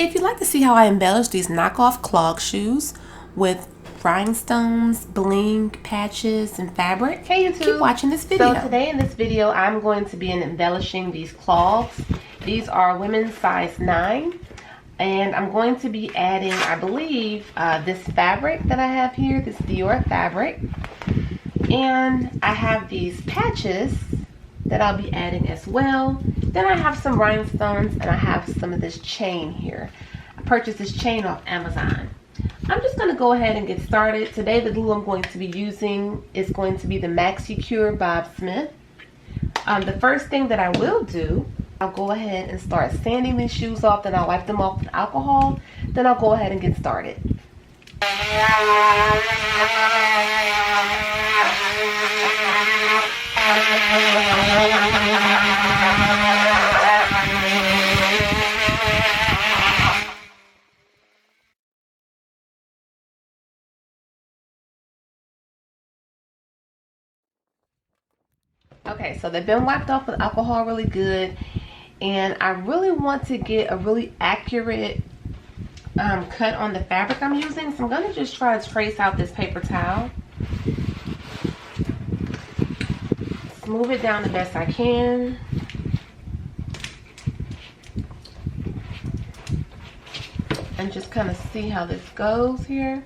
If you'd like to see how I embellish these knockoff clog shoes with rhinestones, bling, patches, and fabric, hey YouTube, keep watching this video. So today in this video, I'm going to be embellishing these clogs. These are women's size 9. And I'm going to be adding, I believe, this fabric that I have here, this Dior fabric. And I have these patches that I'll be adding as well. Then I have some rhinestones and I have some of this chain here. I purchased this chain off Amazon. I'm just going to go ahead and get started. Today the glue I'm going to be using is going to be the Maxi Cure Bob Smith. The first thing that I will do, I'll go ahead and start sanding these shoes off, then I'll wipe them off with alcohol, then I'll go ahead and get started. Okay, so they've been wiped off with alcohol really good, and I really want to get a really accurate cut on the fabric I'm using, so I'm going to just try to trace out this paper towel. Smooth it down the best I can. And just kind of see how this goes here.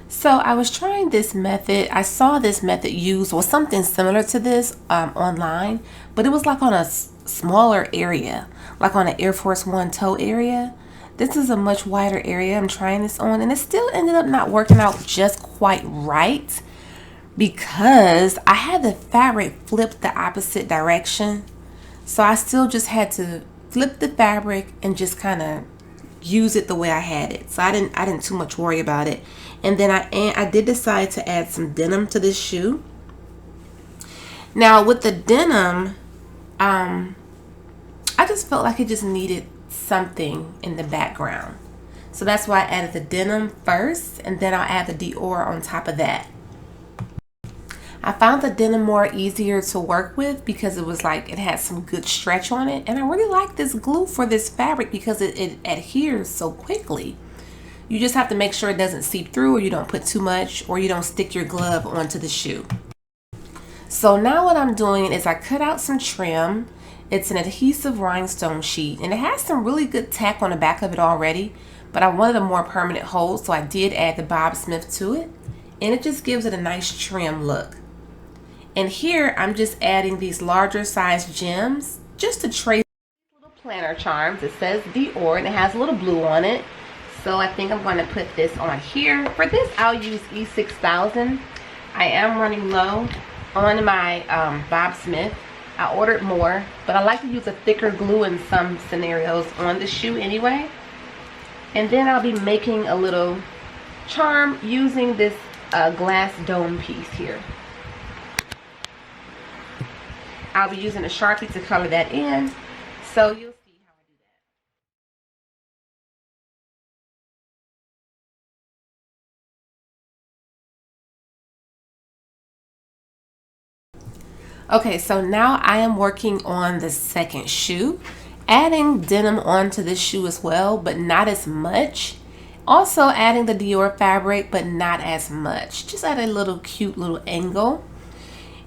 So I was trying this method. I saw this method used, or something similar to this online, but it was like on a smaller area, like on an Air Force One toe area. This is a much wider area I'm trying this on, and it still ended up not working out just quite right because I had the fabric flipped the opposite direction. So I still just had to flip the fabric and just kind of use it the way I had it. So I didn't too much worry about it. And then I did decide to add some denim to this shoe. Now with the denim, I just felt like it just needed something in the background. So that's why I added the denim first, and then I'll add the Dior on top of that. I found the denim more easier to work with because it was like it had some good stretch on it, and I really like this glue for this fabric because it adheres so quickly. You just have to make sure it doesn't seep through, or you don't put too much, or you don't stick your glove onto the shoe. So now what I'm doing is I cut out some trim. It's an adhesive rhinestone sheet, and it has some really good tack on the back of it already, but I wanted a more permanent hold, so I did add the Bob Smith to it, and it just gives it a nice trim look. And here I'm just adding these larger size gems just to trace little planner charms. It says Dior and it has a little blue on it. So I think I'm going to put this on here. For this I'll use E6000. I am running low on my Bob Smith. I ordered more, but I like to use a thicker glue in some scenarios on the shoe anyway. And then I'll be making a little charm using this glass dome piece here. I'll be using a Sharpie to color that in, so you'll see how I do that. Okay, so now I am working on the second shoe, adding denim onto this shoe as well, but not as much. Also adding the Dior fabric, but not as much, just at a little cute little angle.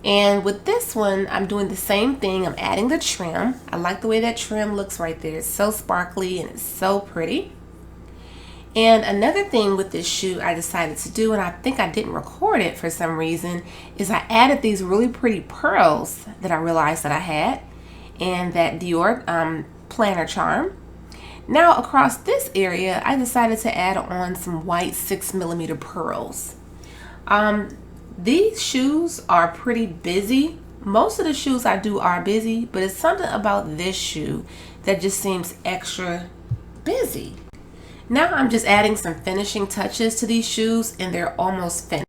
And with this one, I'm doing the same thing. I'm adding the trim. I like the way that trim looks right there. It's so sparkly and it's so pretty. And another thing with this shoe I decided to do, and I think I didn't record it for some reason, is I added these really pretty pearls that I realized that I had, and that Dior planner charm. Now across this area, I decided to add on some white 6mm pearls. These shoes are pretty busy. Most of the shoes I do are busy, but it's something about this shoe that just seems extra busy. Now I'm just adding some finishing touches to these shoes, and they're almost finished.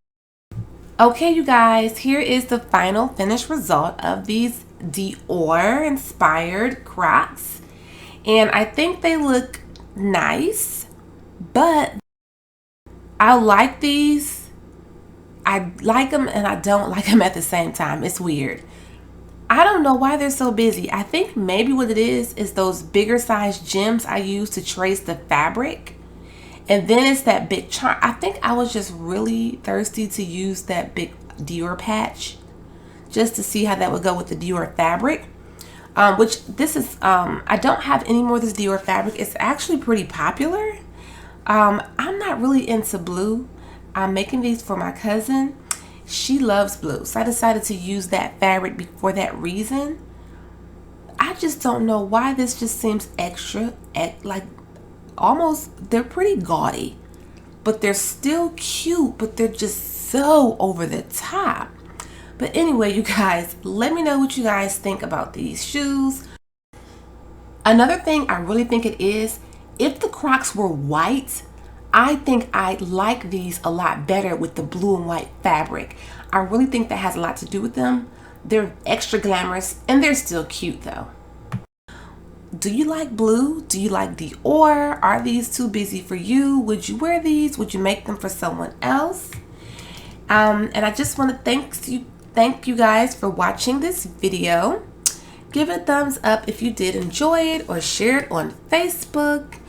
Okay, you guys, here is the final finished result of these Dior inspired Crocs. And I think they look nice, but I like these I like them and I don't like them at the same time. It's weird. I don't know why they're so busy. I think maybe what it is those bigger size gems I use to trace the fabric. And then it's that big charm. I think I was just really thirsty to use that big Dior patch just to see how that would go with the Dior fabric. Which this is, I don't have any more of this Dior fabric. It's actually pretty popular. I'm not really into blue. I'm making these for my cousin. She loves blue, so I decided to use that fabric for that reason. I just don't know why this just seems extra, like almost, they're pretty gaudy, but they're still cute, but they're just so over the top. But anyway, you guys, let me know what you guys think about these shoes. Another thing I really think it is, if the Crocs were white, I think I like these a lot better with the blue and white fabric. I really think that has a lot to do with them. They're extra glamorous and they're still cute though. Do you like blue? Do you like Dior? Are these too busy for you? Would you wear these? Would you make them for someone else? And I just want to thank you guys for watching this video. Give it a thumbs up if you did enjoy it, or share it on Facebook.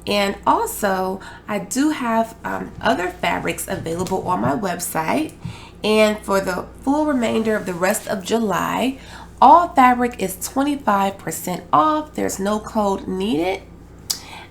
And also, I do have other fabrics available on my website. And for the full remainder of the rest of July, all fabric is 25% off. There's no code needed.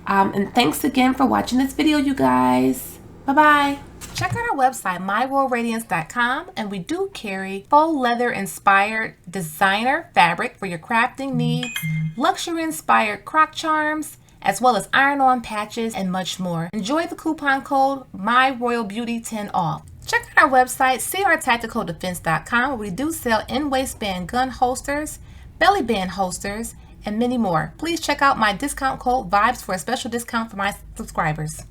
And thanks again for watching this video, you guys. Bye-bye. Check out our website, myroyalradiance.com, and we do carry faux leather inspired designer fabric for your crafting needs, luxury inspired croc charms, as well as iron-on patches and much more. Enjoy the coupon code MyRoyalBeauty10 off. Check out our website, crtacticaldefense.com, where we do sell in-waistband gun holsters, belly band holsters, and many more. Please check out my discount code VIBES for a special discount for my subscribers.